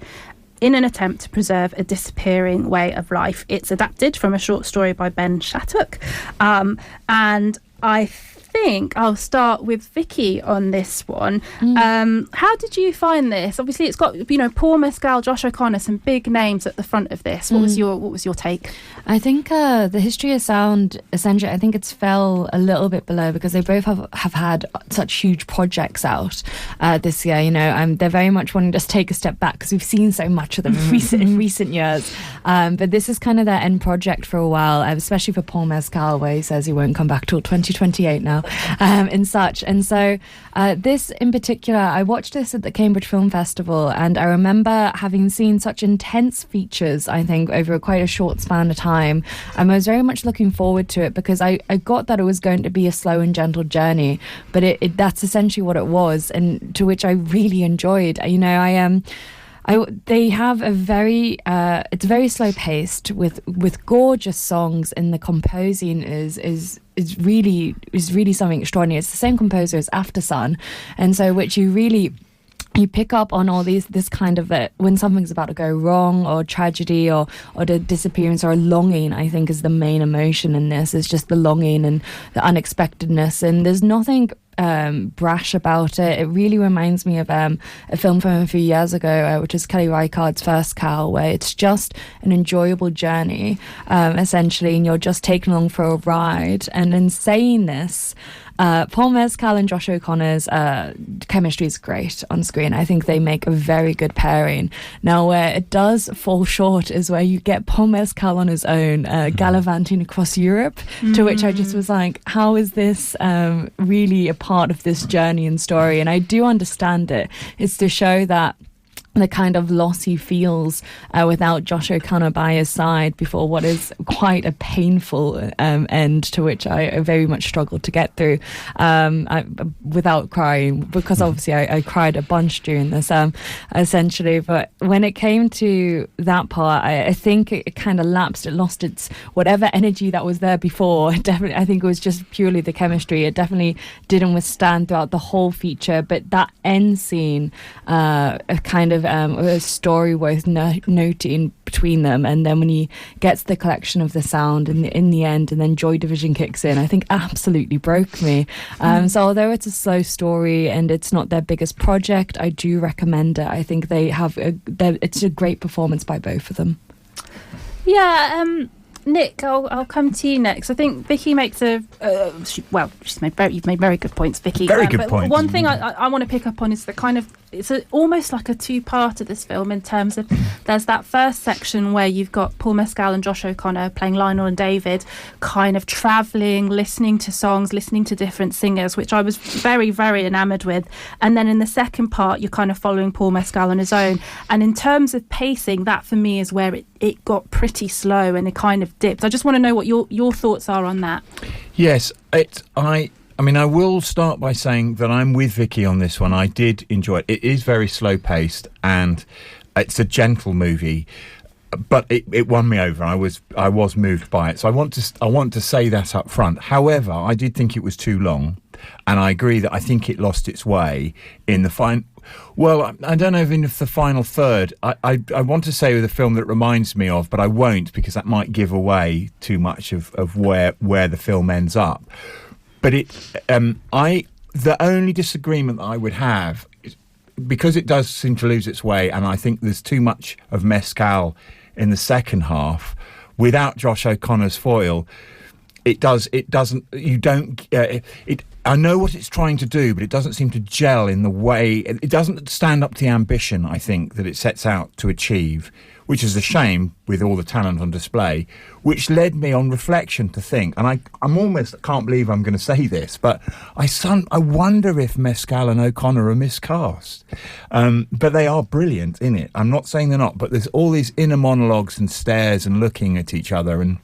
in an attempt to preserve a disappearing way of life. It's adapted from a short story by Ben Shattuck. And I think I'll start with Vicky on this one. How did you find this? Obviously, it's got Paul Mescal, Josh O'Connor, some big names at the front of this. What was your take? I think the History of Sound, essentially, I think it's fell a little bit below because they both have had such huge projects out this year. They're very much wanting to just take a step back because we've seen so much of them in recent years. But this is kind of their end project for a while, especially for Paul Mescal, where he says he won't come back till 2028 now. And such. And so this in particular, I watched this at the Cambridge Film Festival, and I remember having seen such intense features, I think, over quite a short span of time. I was very much looking forward to it because I got that it was going to be a slow and gentle journey, but that's essentially what it was, and to which I really enjoyed. They have a very it's very slow paced with gorgeous songs, and the composing is really something extraordinary. It's the same composer as After Sun, and so which you pick up on all this kind of when something's about to go wrong, or tragedy, or the disappearance, or a longing. I think is the main emotion in this. Is just the longing and the unexpectedness, and there's nothing brash about it. It really reminds me of a film from a few years ago, which is Kelly Reichardt's First Cow, where it's just an enjoyable journey, essentially, and you're just taken along for a ride. And in saying this, Paul Mescal and Josh O'Connor's chemistry is great on screen. I think they make a very good pairing. Now, where it does fall short is where you get Paul Mescal on his own, gallivanting across Europe, to which I just was like, how is this really a part of this journey and story? And I do understand it. It's to show that the kind of loss he feels without Josh O'Connor by his side before what is quite a painful end, to which I very much struggled to get through without crying, because obviously I cried a bunch during this essentially. But when it came to that part, I think it kind of lapsed. It lost its whatever energy that was there before. Definitely, I think it was just purely the chemistry. It definitely didn't withstand throughout the whole feature, but that end scene, a kind of a story worth noting between them, and then when he gets the collection of the sound in the end, and then Joy Division kicks in, I think absolutely broke me. So although it's a slow story and it's not their biggest project, I do recommend it. I think it's a great performance by both of them. Nick, I'll come to you next. I think Vicky makes you've made very good points, Vicky. Very good points. One thing I want to pick up on is the kind of, it's almost like a two-part of this film, in terms of there's that first section where you've got Paul Mescal and Josh O'Connor playing Lionel and David, kind of travelling, listening to songs, listening to different singers, which I was very, very enamoured with. And then in the second part, you're kind of following Paul Mescal on his own. And in terms of pacing, that for me is where it got pretty slow and it kind of dipped. I just want to know what your thoughts are on that. Yes, I mean, I will start by saying that I'm with Vicky on this one. I did enjoy it. It is very slow-paced, and it's a gentle movie, but it won me over. I was moved by it. So I want to say that up front. However, I did think it was too long, and I agree that I think it lost its way in the final. Well, I don't know even if the final third. I want to say with a film that it reminds me of, but I won't, because that might give away too much of where the film ends up. But the only disagreement that I would have is, because it does seem to lose its way, and I think there's too much of Mescal in the second half without Josh O'Connor's foil. it doesn't. You don't. I know what it's trying to do, but it doesn't seem to gel in the way. It doesn't stand up to the ambition, I think, that it sets out to achieve, which is a shame with all the talent on display, which led me on reflection to think, and I can't believe I'm going to say this, but I wonder if Mescal and O'Connor are miscast. But they are brilliant in it. I'm not saying they're not, but there's all these inner monologues and stares and looking at each other, and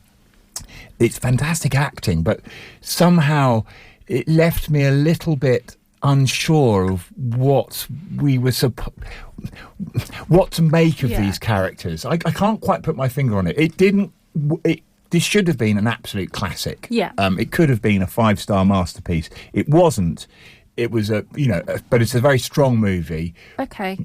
it's fantastic acting, but somehow it left me a little bit unsure of what we were what to make of these characters. I can't quite put my finger on it. This should have been an absolute classic. Yeah. It could have been a 5-star masterpiece. It wasn't. It was but it's a very strong movie. Okay.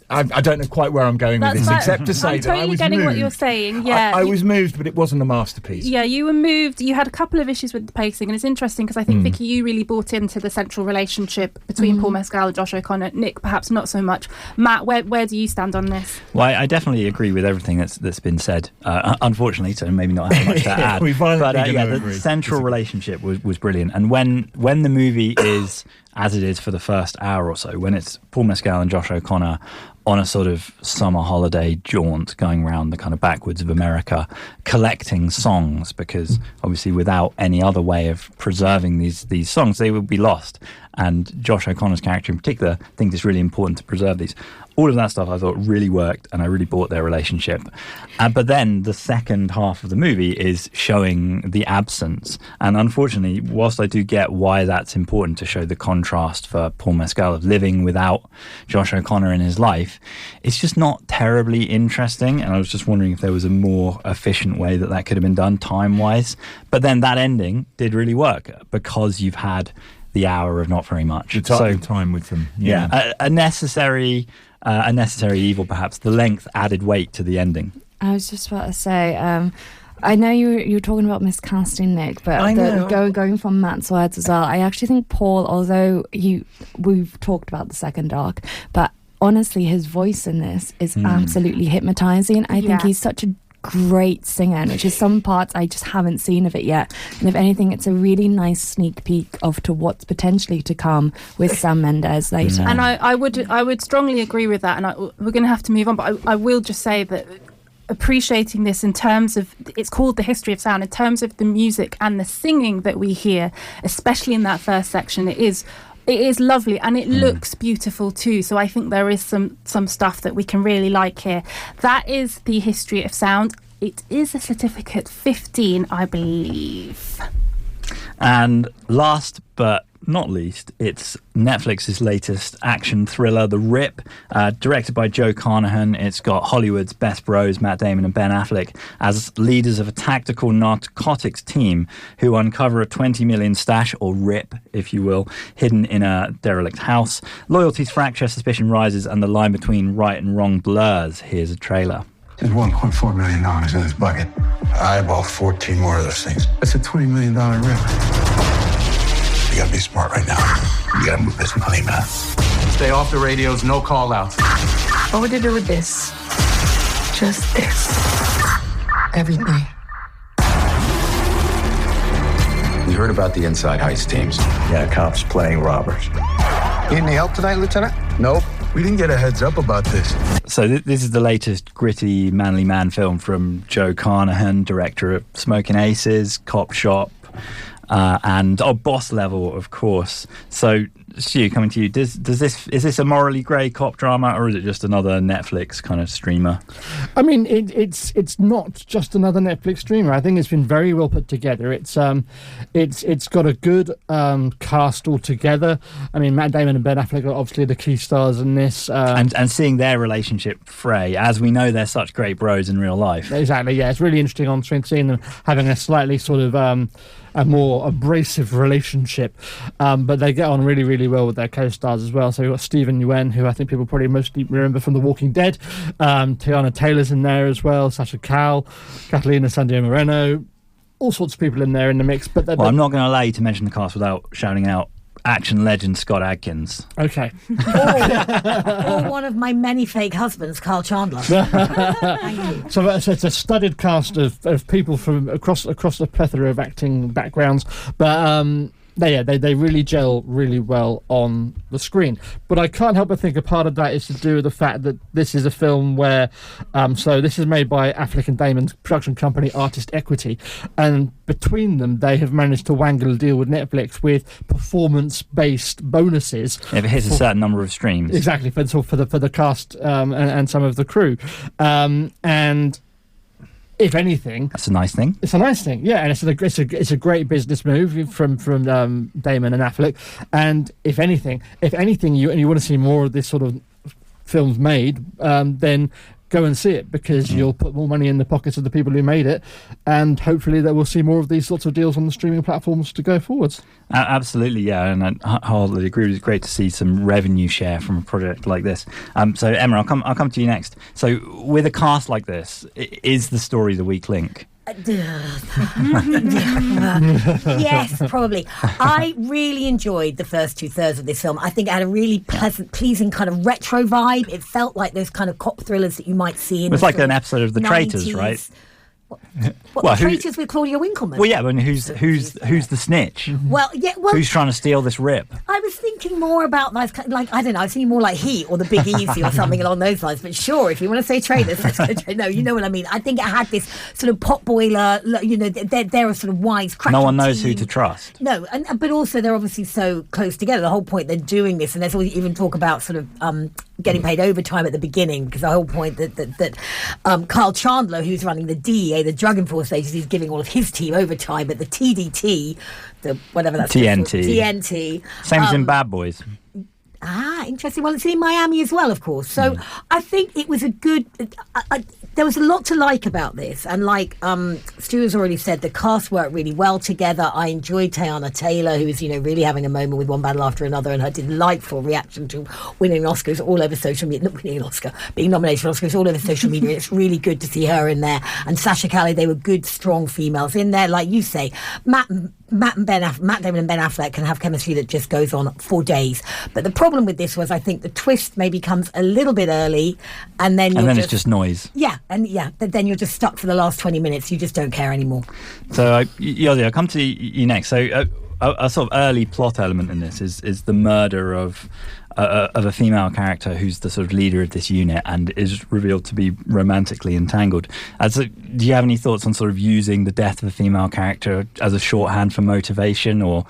I don't know quite where I'm going with this, except to say that I was getting moved. What you're saying. Yeah, I was moved, but it wasn't a masterpiece. Yeah, you were moved. You had a couple of issues with the pacing, and it's interesting because I think Vicky, you really bought into the central relationship between Paul Mescal and Josh O'Connor. Nick, perhaps not so much. Matt, where do you stand on this? Well, I definitely agree with everything that's been said. Unfortunately, so maybe not have much to add. The central relationship was brilliant, and when the movie is as it is for the first hour or so, when it's Paul Mescal and Josh O'Connor on a sort of summer holiday jaunt going around the kind of backwoods of America, collecting songs, because obviously without any other way of preserving these songs, they would be lost. And Josh O'Connor's character in particular thinks it's really important to preserve these. All of that stuff I thought really worked, and I really bought their relationship. But then the second half of the movie is showing the absence. And unfortunately, whilst I do get why that's important to show the contrast for Paul Mescal of living without Josh O'Connor in his life, it's just not terribly interesting. And I was just wondering if there was a more efficient way that could have been done time-wise. But then that ending did really work because you've had the hour of not very much. The time with them. Yeah. A necessary evil, perhaps. The length added weight to the ending. I was just about to say, I know you were talking about miscasting Nick, but going from Matt's words as well, I actually think Paul, although we've talked about the second arc, but honestly, his voice in this is absolutely hypnotising. I think he's such a great singer, which is some parts I just haven't seen of it yet, and if anything, it's a really nice sneak peek of to what's potentially to come with Sam Mendes later. And I would strongly agree with that, and we're going to have to move on, but I will just say that appreciating this in terms of, it's called The History of Sound, in terms of the music and the singing that we hear, especially in that first section, it is lovely, and it looks beautiful too. So I think there is some stuff that we can really like here. That is The History of Sound. It is a certificate 15, I believe. And last but not least, it's Netflix's latest action thriller, The Rip, directed by Joe Carnahan. It's got Hollywood's best bros, Matt Damon and Ben Affleck, as leaders of a tactical narcotics team who uncover a 20 million stash, or RIP, if you will, hidden in a derelict house. Loyalties fracture, suspicion rises, and the line between right and wrong blurs. Here's a trailer. There's $1.4 million in this bucket. I eyeball 14 more of those things. That's a $20 million rip. You gotta be smart right now. You gotta move this money, man. Stay off the radios, no call outs. What would you do with this? Just this. Everything. We heard about the inside heist teams. Yeah, cops playing robbers. Need any help tonight, Lieutenant? Nope. We didn't get a heads up about this. So this is the latest gritty, manly man film from Joe Carnahan, director of Smoking Aces, Cop Shop, and Boss Level, of course. So, Stu, coming to you, is this a morally grey cop drama, or is it just another Netflix kind of streamer? I mean, it's not just another Netflix streamer. I think it's been very well put together. It's got a good cast altogether. I mean, Matt Damon and Ben Affleck are obviously the key stars in this. And seeing their relationship fray, as we know they're such great bros in real life. Exactly, yeah. It's really interesting on screen, seeing them having a slightly sort of a more abrasive relationship, but they get on really, really well with their co-stars as well. So we've got Stephen Yuen, who I think people probably mostly remember from The Walking Dead. Tiana Taylor's in there as well, Sasha Cal, Catalina Sandio Moreno, all sorts of people in there in the mix. But I'm not going to allow you to mention the cast without shouting out action legend Scott Adkins. Okay. Or one of my many fake husbands, Carl Chandler. Thank you. So it's a studied cast of people from across the plethora of acting backgrounds, but they really gel really well on the screen. But I can't help but think a part of that is to do with the fact that this is a film where so this is made by Affleck and Damon's production company Artist Equity, and between them they have managed to wangle a deal with Netflix with performance-based bonuses If it hits a certain number of streams. exactly for the cast and some of the crew, and if anything, that's a nice thing. It's a nice thing, yeah, and it's a great business move from Damon and Affleck. And if anything, you want to see more of this sort of films made, then go and see it, because you'll put more money in the pockets of the people who made it, and hopefully they will see more of these sorts of deals on the streaming platforms to go forwards. Absolutely, yeah, and I wholly agree. It's great to see some revenue share from a project like this. So Emma, I'll come to you next. So with a cast like this, is the story the weak link? Yes, probably. I really enjoyed the first 2/3 of this film. I think it had a really pleasing kind of retro vibe. It felt like those kind of cop thrillers that you might see in It's like an episode of The Traitors, 90s. right? The Traitors with Claudia Winkleman? Well, yeah, but who's the snitch? Well, yeah, Who's trying to steal this rip? I was thinking more about like I don't know. I was thinking more like Heat or The Big Easy or something along those lines. But sure, if you want to say traitors, let's go. No, you know what I mean. I think it had this sort of potboiler. You know, they're a sort of wisecracking. No one knows team. who to trust. No, but also they're obviously so close together. The whole point they're doing this, and there's even talk about sort of getting paid overtime at the beginning, because the whole point that Carl Chandler, who's running the DEA, the Drug Enforcement Agency, is giving all of his team overtime, but the TDT, the whatever that's TNT. Same as in Bad Boys. Interesting. Well, it's in Miami as well, of course. So I think it was a good... there was a lot to like about this. And like Stu has already said, the cast worked really well together. I enjoyed Teyana Taylor, who was, really having a moment with One Battle After Another, and her delightful reaction to winning Oscars all over social media. Not winning an Oscar, being nominated for Oscars all over social media. It's really good to see her in there. And Sasha Calle, they were good, strong females in there. Like you say, Matt Damon and Ben Affleck can have chemistry that just goes on for days. But the problem with this was, I think the twist maybe comes a little bit early, and then it's just noise. Yeah, then you're just stuck for the last 20 minutes. You just don't care anymore. So, Yossi, I'll come to you next. So, a sort of early plot element in this is the murder of a female character who's the sort of leader of this unit and is revealed to be romantically entangled. Do you have any thoughts on sort of using the death of a female character as a shorthand for motivation, or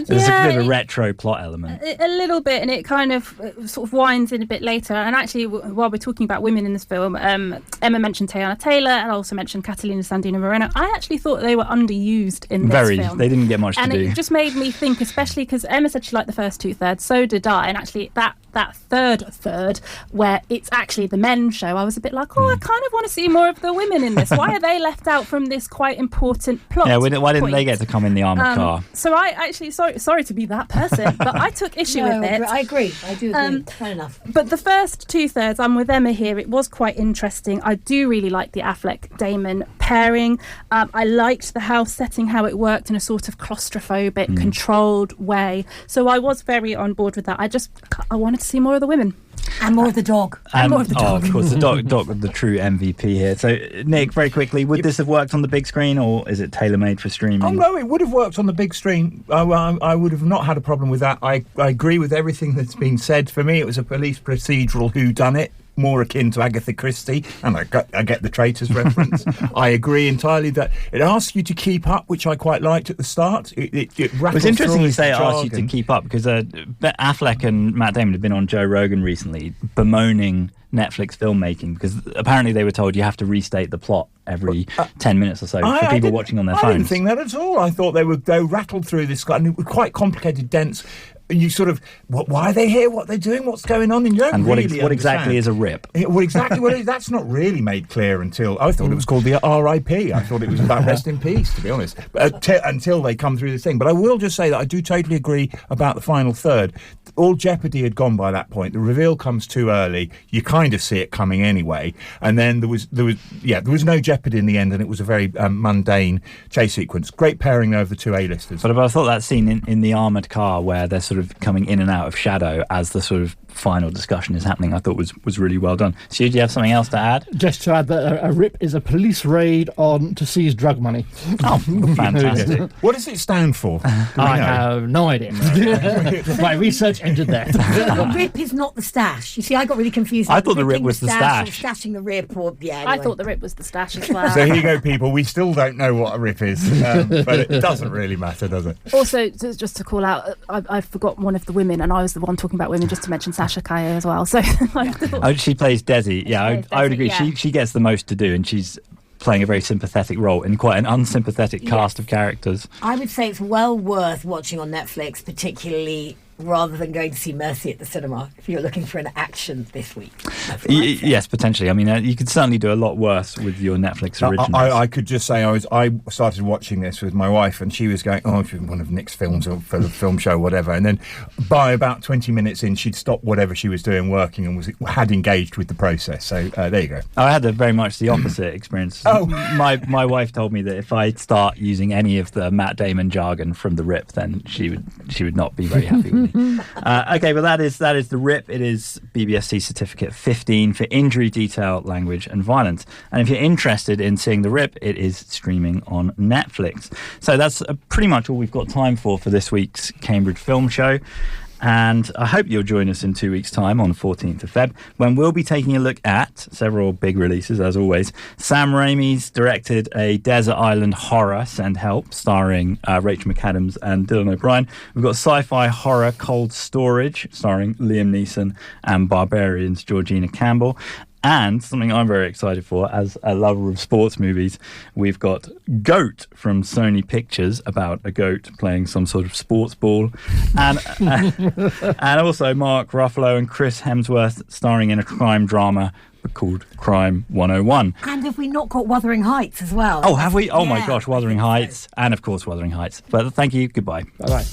there's a bit of a retro plot element? A little bit, and it kind of sort of winds in a bit later. And actually, while we're talking about women in this film, Emma mentioned Teyana Taylor, and I also mentioned Catalina Sandino Moreno. I actually thought they were underused in this film. They didn't get much to do. And it just made me think, especially because Emma said she liked the first 2/3, so did I. And actually, that third where it's actually the men's show, I was a bit like, I kind of want to see more of the women in this. Why are they left out from this quite important plot? Yeah, why didn't they get to come in the armoured car? So I actually, sorry to be that person, but I took issue with it. I agree. I do agree. Fair enough. But the first 2/3, I'm with Emma here. It was quite interesting. I do really like the Affleck-Damon pairing. I liked the house setting, how it worked in a sort of claustrophobic, controlled way. So I was very on board with that. I wanted to see more of the women. And more of the dog. Of course, the dog, the true MVP here. So, Nick, very quickly, would this have worked on the big screen, or is it tailor-made for streaming? Oh, no, it would have worked on the big screen. I would have not had a problem with that. I agree with everything that's been said. For me, it was a police procedural whoddunit, more akin to Agatha Christie, and I get the Traitors reference. I agree entirely that it asks you to keep up, which I quite liked at the start. It was interesting you say it asks you to keep up, because Affleck and Matt Damon have been on Joe Rogan recently bemoaning Netflix filmmaking, because apparently they were told you have to restate the plot every 10 minutes or so for people watching on their phones. I didn't think that at all. I thought they rattled through this, and it was quite complicated, dense. You sort of, why are they here? What are they doing? What's going on? And you don't what really what exactly is a rip? That's not really made clear until I thought it was called the R.I.P. I thought it was about rest in peace, to be honest, until they come through this thing. But I will just say that I do totally agree about the final third. All jeopardy had gone by that point. The reveal comes too early. You kind of see it coming anyway. And then there was no jeopardy in the end, and it was a very mundane chase sequence. Great pairing though of the two A-listers. But I thought that scene in the armoured car where they're sort of of coming in and out of shadow as the sort of final discussion is happening, I thought was really well done. Stu, do you have something else to add? Just to add that a RIP is a police raid on to seize drug money. Oh, fantastic. What does it stand for? I have no idea. My research ended there. The RIP is not the stash. You see, I got really confused. I thought the RIP was the stash. Or stashing the RIP, or anyway. I thought the RIP was the stash as well. So here you go, people. We still don't know what a RIP is, but it doesn't really matter, does it? Also, just to call out, I forgot one of the women, and I was the one talking about women, just to mention Sasha Calle as well. So, she plays Desi. Yeah, I would agree. yeah. She gets the most to do, and she's playing a very sympathetic role in quite an unsympathetic cast of characters. I would say it's well worth watching on Netflix, particularly rather than going to see Mercy at the cinema, if you're looking for an action this week. Yes, potentially. I mean, you could certainly do a lot worse with your Netflix originals. I could just say I started watching this with my wife, and she was going, it's one of Nick's films or for the film show, whatever. And then by about 20 minutes in, she'd stopped whatever she was doing working and had engaged with the process. So there you go. I had very much the opposite experience. Oh, my wife told me that if I start using any of the Matt Damon jargon from the RIP, then she would not be very happy with me. Okay, but that is the RIP. It is BBFC Certificate 15 for Injury, Detail, Language and Violence. And if you're interested in seeing the RIP, it is streaming on Netflix. So that's pretty much all we've got time for this week's Cambridge Film Show. And I hope you'll join us in 2 weeks' time on the 14th of Feb, when we'll be taking a look at several big releases, as always. Sam Raimi's directed a desert island horror, Send Help, starring Rachel McAdams and Dylan O'Brien. We've got sci-fi horror Cold Storage, starring Liam Neeson and Barbarian's Georgina Campbell. And something I'm very excited for, as a lover of sports movies, we've got Goat from Sony Pictures, about a goat playing some sort of sports ball. And also Mark Ruffalo and Chris Hemsworth starring in a crime drama called Crime 101. And have we not got Wuthering Heights as well? Oh, have we? Oh, my gosh, Wuthering Heights. And, of course, Wuthering Heights. But thank you. Goodbye. Bye-bye.